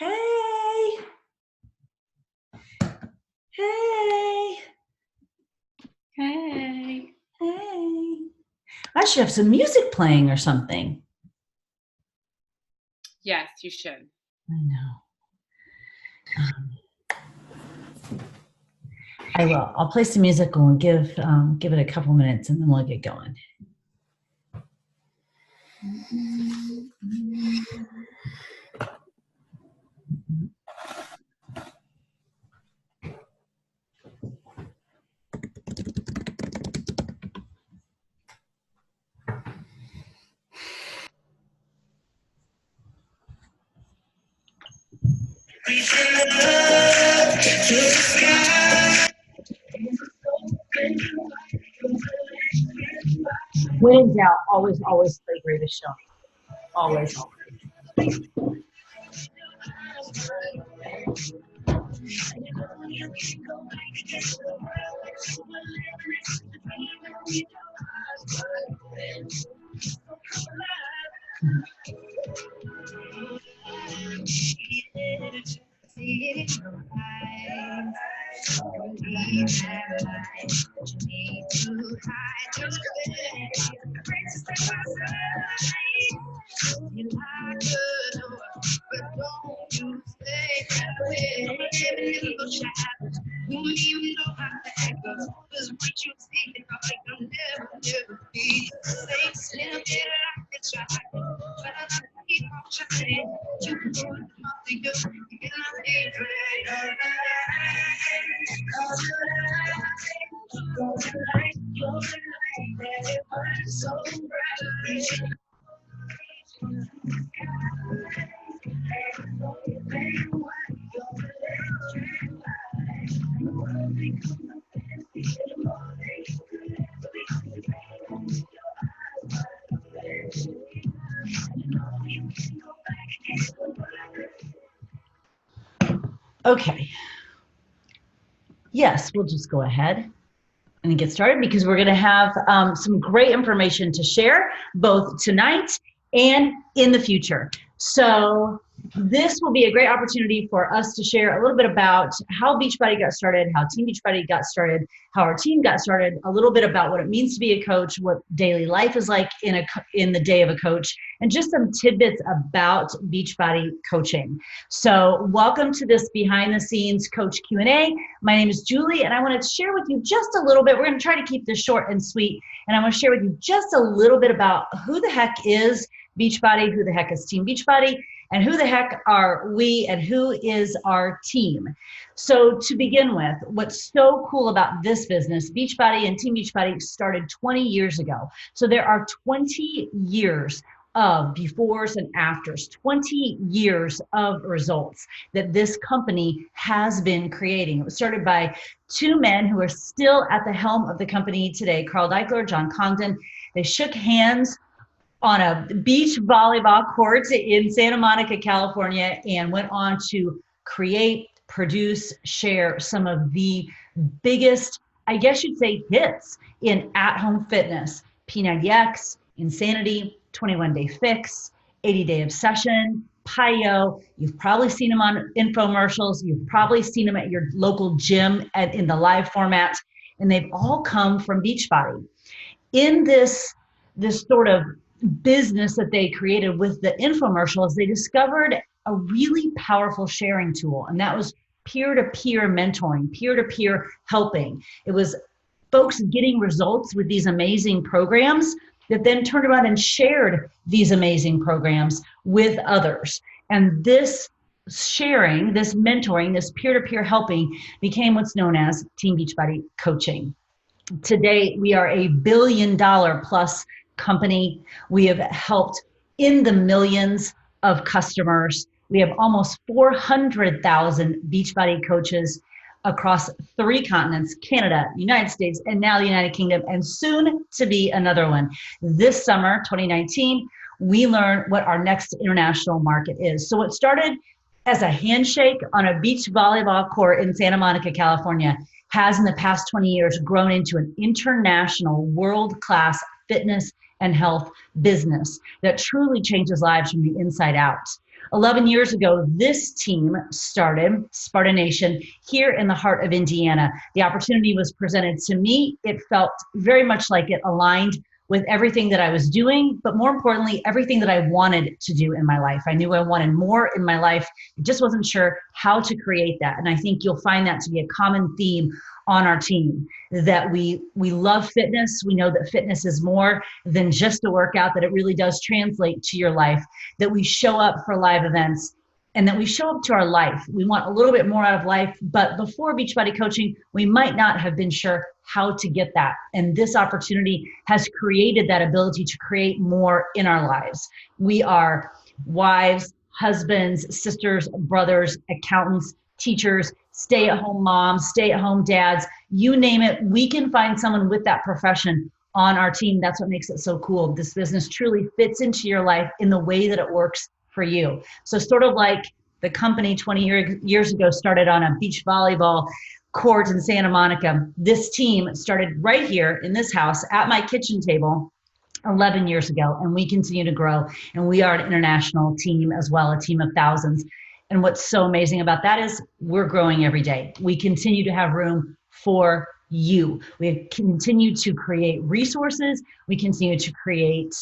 Hey, hey, Hey. hey. I should have some music playing or something. Yes, you should. I know. I will. I'll play some music and we'll give it a couple minutes and then we'll get going. When in doubt, always play Greatest Show. Always. Okay. Yes, we'll just go ahead and get started because we're going to have some great information to share both tonight and in the future. So this will be a great opportunity for us to share a little bit about how Beachbody got started, how Team Beachbody got started, how our team got started, a little bit about what it means to be a coach, what daily life is like in the day of a coach, and just some tidbits about Beachbody coaching. So welcome to this behind the scenes coach Q&A. My name is Julie, and I want to share with you just a little bit. We're going to try to keep this short and sweet, and I want to share with you just a little bit about who the heck is Beachbody, who the heck is Team Beachbody, and who the heck are we, and who is our team. So to begin with, what's so cool about this business, Beachbody and Team Beachbody started 20 years ago. So there are 20 years of befores and afters, 20 years of results that this company has been creating. It was started by two men who are still at the helm of the company today, Carl Daikeler, John Congdon. They shook hands on a beach volleyball court in Santa Monica, California, and went on to create, produce, share some of the biggest, I guess you'd say, hits in at-home fitness. P90X, Insanity, 21 Day Fix, 80 Day Obsession, PiYo. You've probably seen them on infomercials. You've probably seen them at your local gym in the live format, and they've all come from Beachbody. In this sort of business that they created with the infomercials, they discovered a really powerful sharing tool, and that was peer-to-peer mentoring, peer-to-peer helping. It was folks getting results with these amazing programs that then turned around and shared these amazing programs with others. And this sharing, this mentoring, this peer-to-peer helping became what's known as Team Beachbody coaching. Today, we are a $1 billion plus company. We have helped in the millions of customers. We have almost 400,000 Beachbody coaches across 3 continents, Canada, United States, and now the United Kingdom, and soon to be another one. This summer, 2019, we learn what our next international market is. So it started as a handshake on a beach volleyball court in Santa Monica, California, has in the past 20 years grown into an international world-class fitness and health business that truly changes lives from the inside out. 11 years ago, this team started, Sparta Nation, here in the heart of Indiana. The opportunity was presented to me. It felt very much like it aligned with everything that I was doing, but more importantly, everything that I wanted to do in my life. I knew I wanted more in my life. I just wasn't sure how to create that. And I think you'll find that to be a common theme on our team, that we love fitness. We know that fitness is more than just a workout, that it really does translate to your life, that we show up for live events, and that we show up to our life. We want a little bit more out of life, but before Beachbody Coaching, we might not have been sure how to get that. And this opportunity has created that ability to create more in our lives. We are wives, husbands, sisters, brothers, accountants, teachers, stay-at-home moms, stay-at-home dads, you name it, we can find someone with that profession on our team. That's what makes it so cool. This business truly fits into your life in the way that it works for you. So sort of like the company 20 years ago started on a beach volleyball court in Santa Monica, this team started right here in this house at my kitchen table 11 years ago, and we continue to grow. And we are an international team as well, a team of thousands. And what's so amazing about that is we're growing every day. We continue to have room for you. We continue to create resources. We continue to create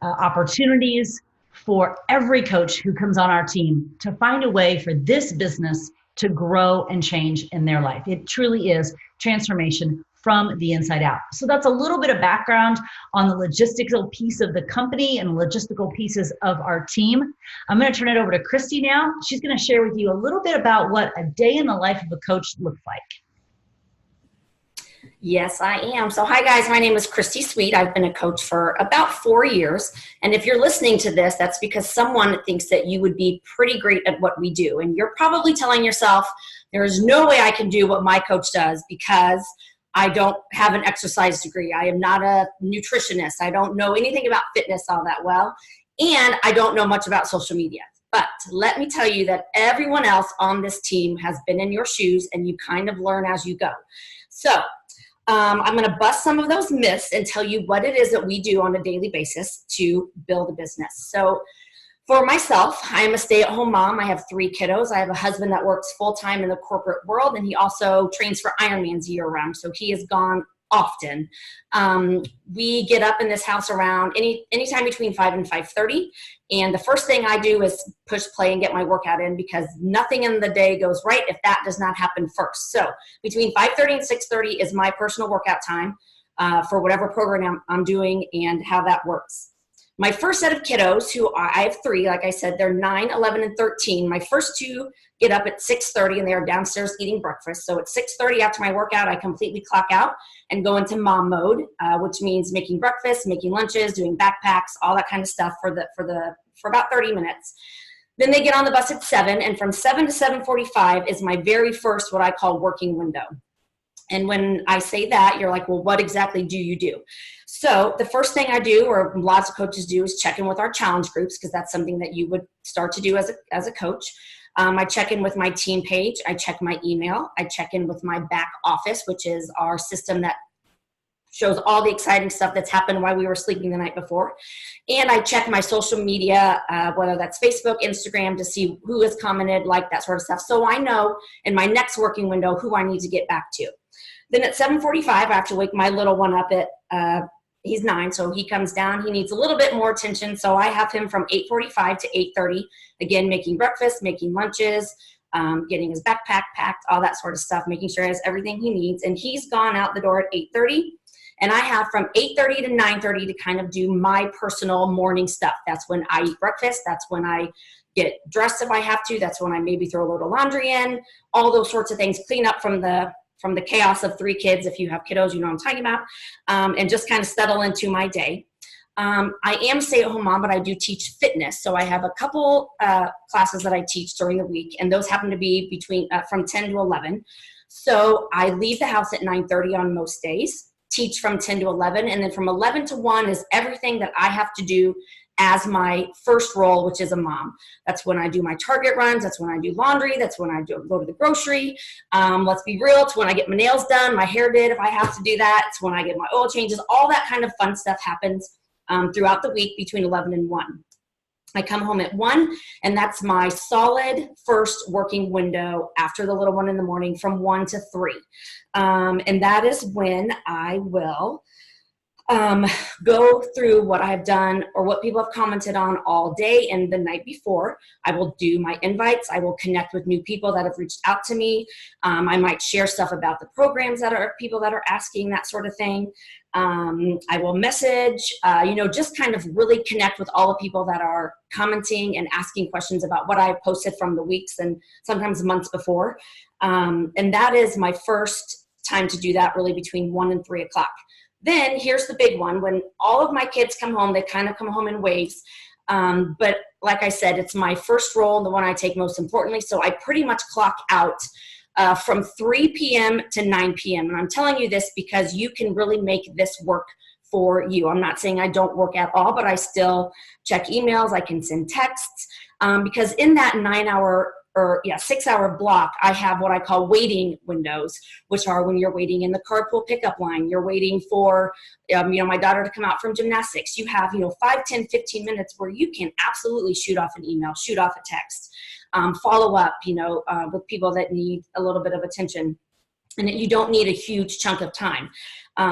opportunities for every coach who comes on our team to find a way for this business to grow and change in their life. It truly is transformation from the inside out. So that's a little bit of background on the logistical piece of the company and logistical pieces of our team. I'm going to turn it over to Christy now. She's going to share with you a little bit about what a day in the life of a coach looks like. Yes, I am. So hi guys, my name is Christy Sweet. I've been a coach for about 4 years. And if you're listening to this, that's because someone thinks that you would be pretty great at what we do. And you're probably telling yourself, there is no way I can do what my coach does because I don't have an exercise degree. I am not a nutritionist. I don't know anything about fitness all that well. And I don't know much about social media. But let me tell you that everyone else on this team has been in your shoes and you kind of learn as you go. So I'm going to bust some of those myths and tell you what it is that we do on a daily basis to build a business. So for myself, I am a stay-at-home mom. I have 3 kiddos. I have a husband that works full-time in the corporate world, and he also trains for Ironmans year-round, so he is gone often. We get up in this house around anytime between 5 and 5:30, and the first thing I do is push play and get my workout in because nothing in the day goes right if that does not happen first. So between 5:30 and 6:30 is my personal workout time for whatever program I'm doing and how that works. My first set of kiddos, I have 3, like I said, they're 9, 11, and 13. My first 2 get up at 6:30 and they are downstairs eating breakfast. So at 6:30 after my workout, I completely clock out and go into mom mode, which means making breakfast, making lunches, doing backpacks, all that kind of stuff for about 30 minutes. Then they get on the bus at 7, and from 7 to 7:45 is my very first what I call working window. And when I say that, you're like, well, what exactly do you do? So the first thing I do, or lots of coaches do, is check in with our challenge groups, because that's something that you would start to do as a coach. I check in with my team page. I check my email. I check in with my back office, which is our system that shows all the exciting stuff that's happened while we were sleeping the night before. And I check my social media, whether that's Facebook, Instagram, to see who has commented, like that sort of stuff. So I know in my next working window who I need to get back to. Then at 7:45, I have to wake my little one up he's 9, so he comes down. He needs a little bit more attention, so I have him from 8:45 to 8:30, again, making breakfast, making lunches, getting his backpack packed, all that sort of stuff, making sure he has everything he needs. And he's gone out the door at 8:30, and I have from 8:30 to 9:30 to kind of do my personal morning stuff. That's when I eat breakfast. That's when I get dressed if I have to. That's when I maybe throw a load of laundry in, all those sorts of things, clean up from the chaos of 3 kids. If you have kiddos, you know what I'm talking about, and just kind of settle into my day. I am a stay-at-home mom, but I do teach fitness. So I have a couple classes that I teach during the week, and those happen to be between from 10 to 11. So I leave the house at 9:30 on most days, teach from 10 to 11, and then from 11 to 1 is everything that I have to do as my first role, which is a mom. That's when I do my Target runs. That's when I do laundry. That's when I go to the grocery. Let's be real. It's when I get my nails done, my hair did if I have to do that. It's when I get my oil changes. All that kind of fun stuff happens throughout the week between 11 and 1. I come home at 1, and that's my solid first working window after the little one in the morning from 1 to 3. And that is when I will go through what I've done or what people have commented on all day and the night before. I will do my invites. I will connect with new people that have reached out to me. I might share stuff about the programs that are people that are asking, that sort of thing. I will message, just kind of really connect with all the people that are commenting and asking questions about what I posted from the weeks and sometimes months before. And that is my first time to do that, really between 1 and 3 o'clock. Then here's the big one. When all of my kids come home, they kind of come home in waves. But like I said, it's my first role and the one I take most importantly. So I pretty much clock out from 3 p.m. to 9 p.m. And I'm telling you this because you can really make this work for you. I'm not saying I don't work at all, but I still check emails. I can send texts because in that 6-hour block, I have what I call waiting windows, which are when you're waiting in the carpool pickup line, you're waiting for, my daughter to come out from gymnastics. You have, 5, 10, 15 minutes where you can absolutely shoot off an email, shoot off a text, follow up, with people that need a little bit of attention, and you don't need a huge chunk of time.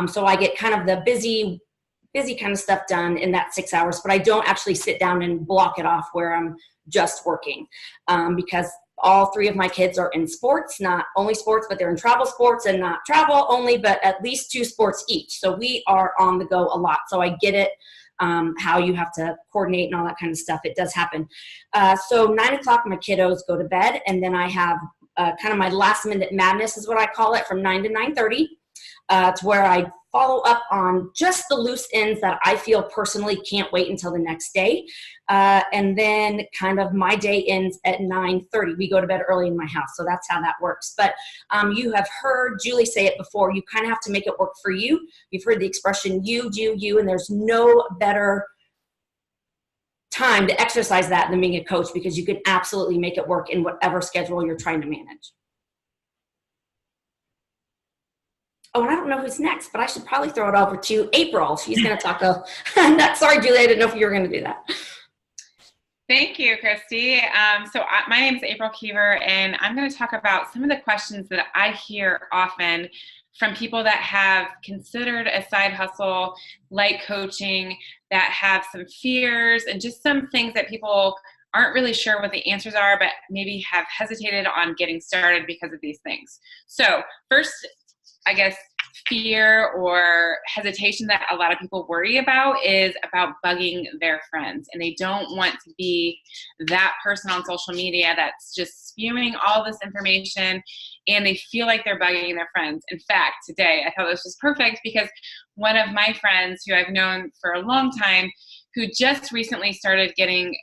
So I get kind of the busy kind of stuff done in that 6 hours, but I don't actually sit down and block it off where I'm just working because all 3 of my kids are in sports, not only sports, but they're in travel sports, and not travel only, but at least 2 sports each. So we are on the go a lot. So I get it, how you have to coordinate and all that kind of stuff. It does happen. So 9 o'clock, my kiddos go to bed, and then I have kind of my last minute madness is what I call it, from 9 to 9:30. To where I follow up on just the loose ends that I feel personally can't wait until the next day. And then kind of my day ends at 9:30. We go to bed early in my house, so that's how that works. But you have heard Julie say it before. You kind of have to make it work for you. You've heard the expression, you, and there's no better time to exercise that than being a coach, because you can absolutely make it work in whatever schedule you're trying to manage. Oh, and I don't know who's next, but I should probably throw it over to April. She's going to talk. Sorry, Julie, I didn't know if you were going to do that. Thank you, Christy. My name is April Keever, and I'm going to talk about some of the questions that I hear often from people that have considered a side hustle like coaching, that have some fears and just some things that people aren't really sure what the answers are, but maybe have hesitated on getting started because of these things. So first, I guess, fear or hesitation that a lot of people worry about is about bugging their friends. And they don't want to be that person on social media that's just spewing all this information, and they feel like they're bugging their friends. In fact, today I thought this was perfect because one of my friends who I've known for a long time, who just recently started getting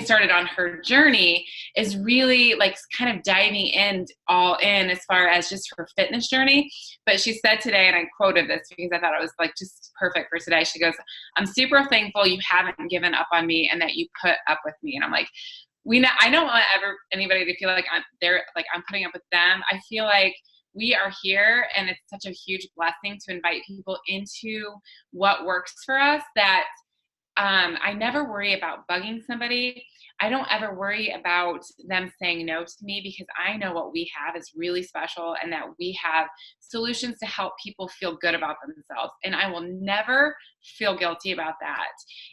started on her journey, is really like kind of diving in all in as far as just her fitness journey. But she said today, and I quoted this because I thought it was like just perfect for today. She goes, "I'm super thankful you haven't given up on me and that you put up with me." And I'm like, I don't want anybody to feel like I'm putting up with them. I feel like we are here, and it's such a huge blessing to invite people into what works for us, that I never worry about bugging somebody. I don't ever worry about them saying no to me, because I know what we have is really special, and that we have solutions to help people feel good about themselves. And I will never feel guilty about that.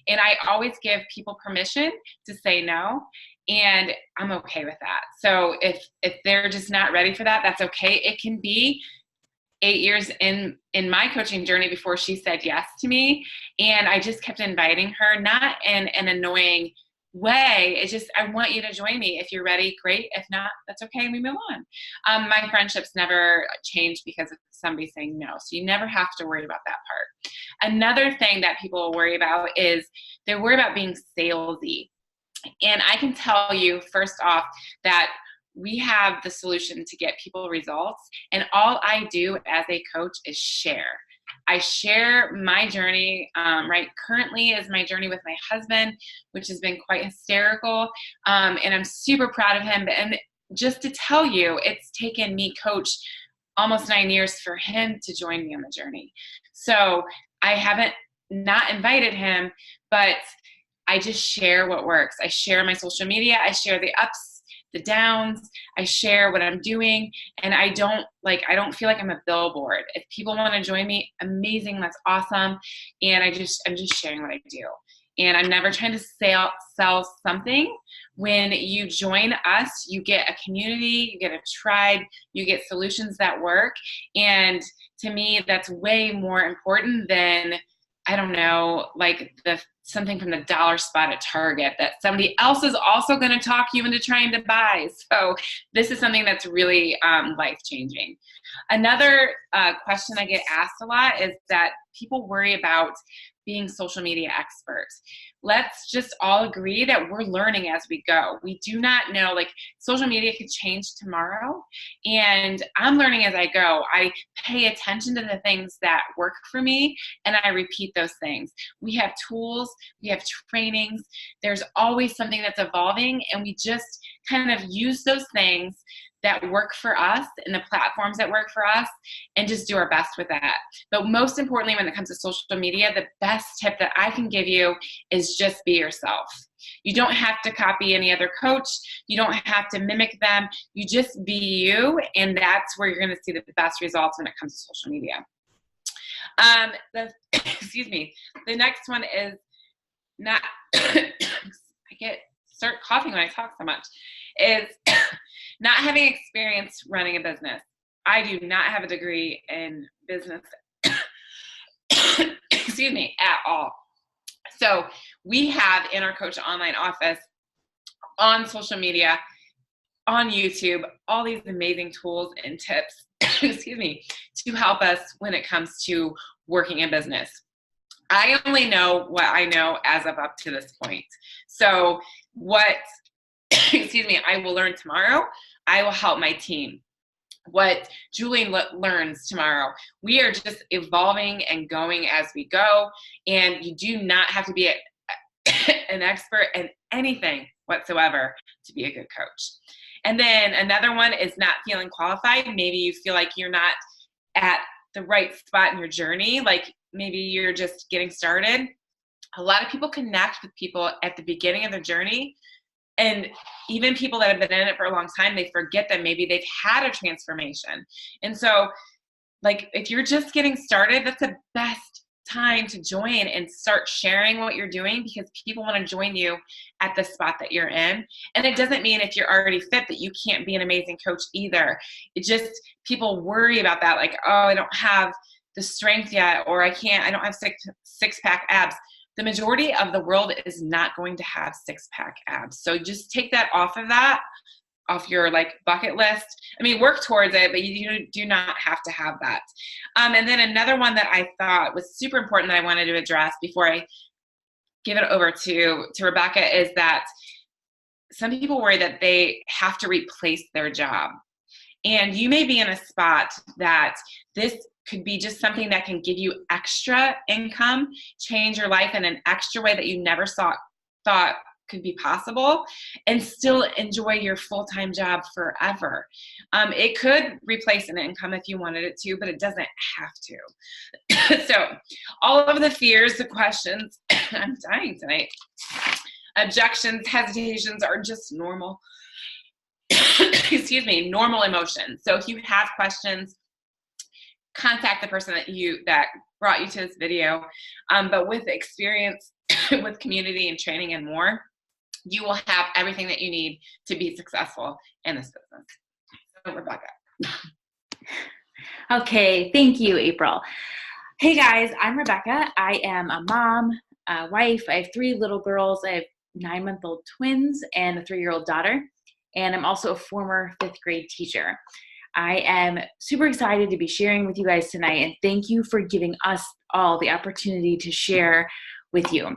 And I always give people permission to say no, and I'm okay with that. So if they're just not ready for that, that's okay. It can be 8 years in my coaching journey before she said yes to me. And I just kept inviting her, not in an annoying way. It's just, I want you to join me. If you're ready, great. If not, that's okay. We move on. My friendships never change because of somebody saying no. So you never have to worry about that part. Another thing that people worry about is they worry about being salesy. And I can tell you first off that we have the solution to get people results. And all I do as a coach is share. I share my journey, right? Currently is my journey with my husband, which has been quite hysterical. And I'm super proud of him. And just to tell you, it's taken me, coach, almost 9 years for him to join me on the journey. So I haven't not invited him, but I just share what works. I share my social media. I share the ups, the downs. I share what I'm doing. And I don't feel like I'm a billboard. If people want to join me, amazing. That's awesome. And I'm just sharing what I do. And I'm never trying to sell something. When you join us, you get a community, you get a tribe, you get solutions that work. And to me, that's way more important than, I don't know, like something from the dollar spot at Target that somebody else is also going to talk you into trying to buy. So this is something that's really life-changing. Another question I get asked a lot is that people worry about being social media experts. Let's just all agree that we're learning as we go. We do not know, like, social media could change tomorrow, and I'm learning as I go. I pay attention to the things that work for me, and I repeat those things. We have tools, we have trainings, there's always something that's evolving, and we just kind of use those things that work for us and the platforms that work for us and just do our best with that. But most importantly, when it comes to social media, the best tip that I can give you is just be yourself. You don't have to copy any other coach. You don't have to mimic them. You just be you, and that's where you're going to see the best results when it comes to social media. The next one is not, start coughing when I talk so much, is not having experience running a business. I do not have a degree in business, at all. So we have in our Coach Online office, on social media, on YouTube, all these amazing tools and tips, to help us when it comes to working in business. I only know what I know as of up to this point. So what I will learn tomorrow, I will help my team. What Julie learns tomorrow, we are just evolving and going as we go. And you do not have to be an expert in anything whatsoever to be a good coach. And then another one is not feeling qualified. Maybe you feel like you're not at the right spot in your journey. Like maybe you're just getting started. A lot of people connect with people at the beginning of their journey. And even people that have been in it for a long time, they forget that maybe they've had a transformation. And so, like, if you're just getting started, that's the best time to join and start sharing what you're doing, because people want to join you at the spot that you're in. And it doesn't mean if you're already fit that you can't be an amazing coach either. It just, people worry about that, like, oh, I don't have the strength yet, or I don't have six-pack abs. The majority of the world is not going to have six-pack abs. So just take that off your like bucket list. I mean, work towards it, but you do not have to have that. And then another one that I thought was super important that I wanted to address before I give it over to Rebecca is that some people worry that they have to replace their job. And you may be in a spot that this could be just something that can give you extra income, change your life in an extra way that you never thought could be possible, and still enjoy your full-time job forever. It could replace an income if you wanted it to, but it doesn't have to. So all of the fears, the questions, I'm dying tonight, objections, hesitations are just normal, normal emotions. So if you have questions, contact the person that brought you to this video. But with experience, with community and training and more, you will have everything that you need to be successful in this business. So, Rebecca. Okay, thank you, April. Hey guys, I'm Rebecca. I am a mom, a wife. I have 3 little girls. I have 9-month-old twins and a 3-year-old daughter. And I'm also a former 5th grade teacher. I am super excited to be sharing with you guys tonight, and thank you for giving us all the opportunity to share with you.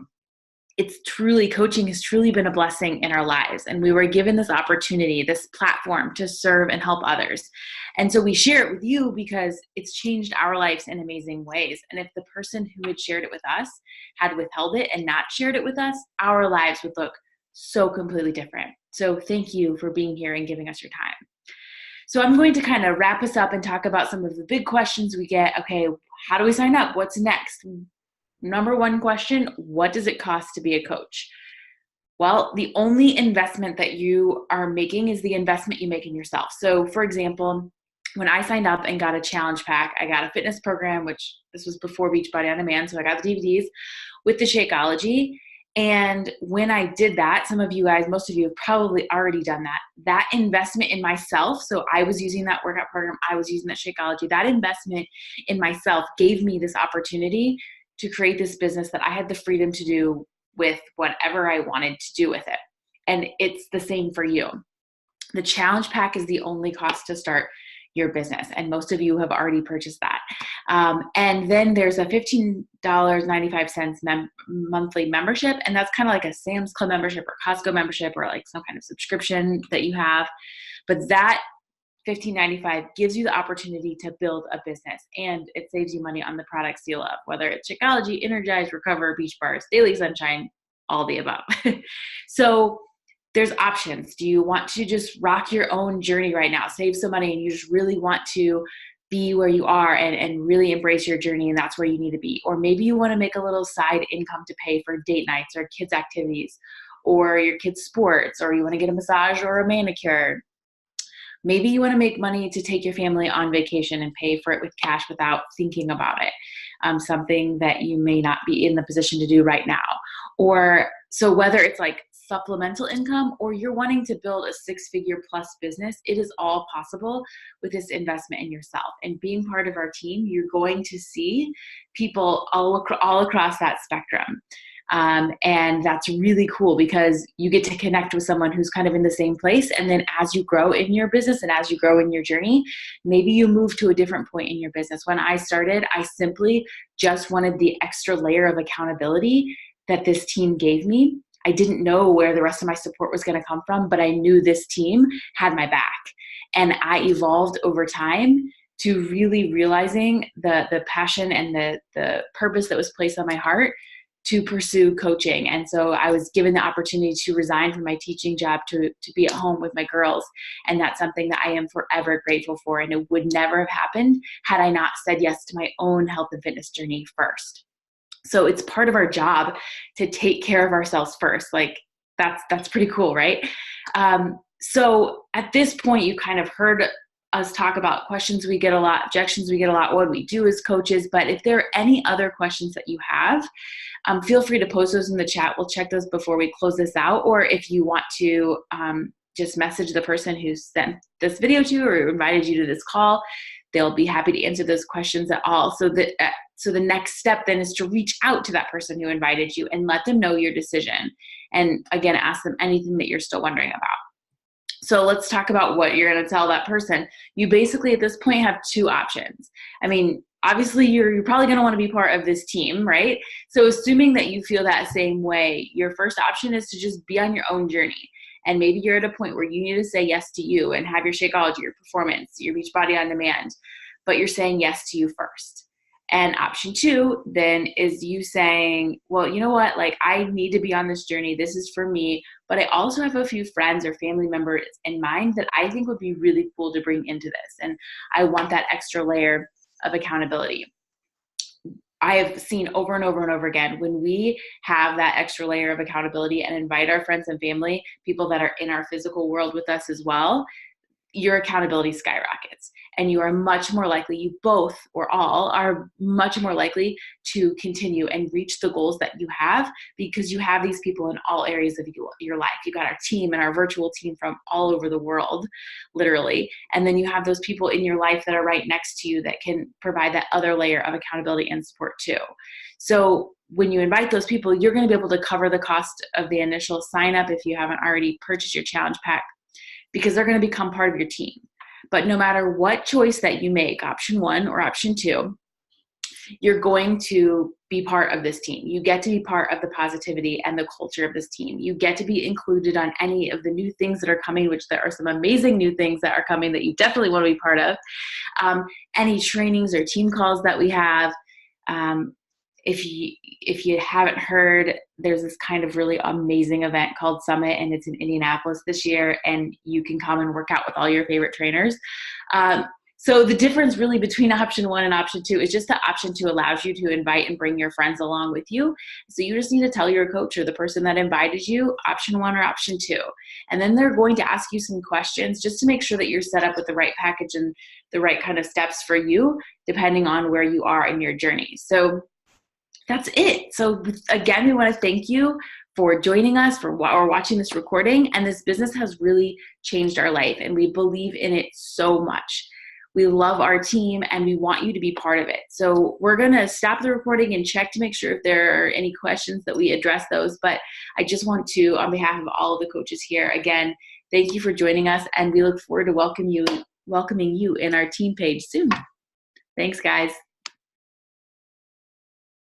Coaching has truly been a blessing in our lives, and we were given this opportunity, this platform to serve and help others. And so we share it with you because it's changed our lives in amazing ways. And if the person who had shared it with us had withheld it and not shared it with us, our lives would look so completely different. So thank you for being here and giving us your time. So I'm going to kind of wrap us up and talk about some of the big questions we get. Okay, how do we sign up? What's next? Number one question, what does it cost to be a coach? Well, the only investment that you are making is the investment you make in yourself. So for example, when I signed up and got a challenge pack, I got a fitness program, which this was before Beachbody On Demand. So I got the DVDs with the Shakeology. And when I did that, some of you guys, most of you have probably already done that. That investment in myself, so I was using that workout program, I was using that Shakeology, that investment in myself gave me this opportunity to create this business that I had the freedom to do with whatever I wanted to do with it. And it's the same for you. The challenge pack is the only cost to start your business. And most of you have already purchased that. And then there's a $15.95 monthly membership. And that's kind of like a Sam's Club membership or Costco membership or like some kind of subscription that you have. But that $15.95 gives you the opportunity to build a business, and it saves you money on the products you love, whether it's Shakeology, Energize, Recover, Beach Bars, Daily Sunshine, all the above. So there's options. Do you want to just rock your own journey right now, save some money, and you just really want to be where you are and really embrace your journey, and that's where you need to be? Or maybe you want to make a little side income to pay for date nights or kids' activities or your kids' sports, or you want to get a massage or a manicure. Maybe you want to make money to take your family on vacation and pay for it with cash without thinking about it, something that you may not be in the position to do right now. Or so whether it's like supplemental income or you're wanting to build a 6-figure plus business, it is all possible with this investment in yourself. And being part of our team, you're going to see people all across that spectrum. And that's really cool because you get to connect with someone who's kind of in the same place. And then as you grow in your business and as you grow in your journey, maybe you move to a different point in your business. When I started, I simply just wanted the extra layer of accountability that this team gave me. I didn't know where the rest of my support was going to come from, but I knew this team had my back. And I evolved over time to really realizing the passion and the purpose that was placed on my heart to pursue coaching. And so I was given the opportunity to resign from my teaching job to be at home with my girls. And that's something that I am forever grateful for. And it would never have happened had I not said yes to my own health and fitness journey first. So it's part of our job to take care of ourselves first. Like that's pretty cool, right? So at this point, you kind of heard us talk about questions we get a lot, objections we get a lot, what do we do as coaches. But if there are any other questions that you have, feel free to post those in the chat. We'll check those before we close this out. Or if you want to just message the person who sent this video to you or invited you to this call, they'll be happy to answer those questions at all. So the next step then is to reach out to that person who invited you and let them know your decision. And again, ask them anything that you're still wondering about. So let's talk about what you're going to tell that person. You basically at this point have two options. I mean, obviously you're probably going to want to be part of this team, right? So assuming that you feel that same way, your first option is to just be on your own journey. And maybe you're at a point where you need to say yes to you and have your Shakeology, your performance, your Beachbody On Demand, but you're saying yes to you first. And option two then is you saying, well, you know what, like I need to be on this journey. This is for me, but I also have a few friends or family members in mind that I think would be really cool to bring into this. And I want that extra layer of accountability. I have seen over and over and over again, when we have that extra layer of accountability and invite our friends and family, people that are in our physical world with us as well, your accountability skyrockets. And you are much more likely, you both or all are much more likely to continue and reach the goals that you have because you have these people in all areas of your life. You've got our team and our virtual team from all over the world, literally. And then you have those people in your life that are right next to you that can provide that other layer of accountability and support too. So when you invite those people, you're going to be able to cover the cost of the initial sign up if you haven't already purchased your challenge pack, because they're going to become part of your team. But no matter what choice that you make, option one or option two, you're going to be part of this team. You get to be part of the positivity and the culture of this team. You get to be included on any of the new things that are coming, which there are some amazing new things that are coming that you definitely want to be part of. Any trainings or team calls that we have. If you haven't heard, there's this kind of really amazing event called Summit, and it's in Indianapolis this year, and you can come and work out with all your favorite trainers. So the difference really between option 1 and option 2 is just that option 2 allows you to invite and bring your friends along with you. So you just need to tell your coach or the person that invited you option 1 or option 2. And then they're going to ask you some questions just to make sure that you're set up with the right package and the right kind of steps for you, depending on where you are in your journey. So that's it. So again, we want to thank you for joining us or watching this recording. And this business has really changed our life, and we believe in it so much. We love our team and we want you to be part of it. So we're going to stop the recording and check to make sure if there are any questions that we address those. But I just want to, on behalf of all of the coaches here, again, thank you for joining us, and we look forward to welcoming you in our team page soon. Thanks, guys.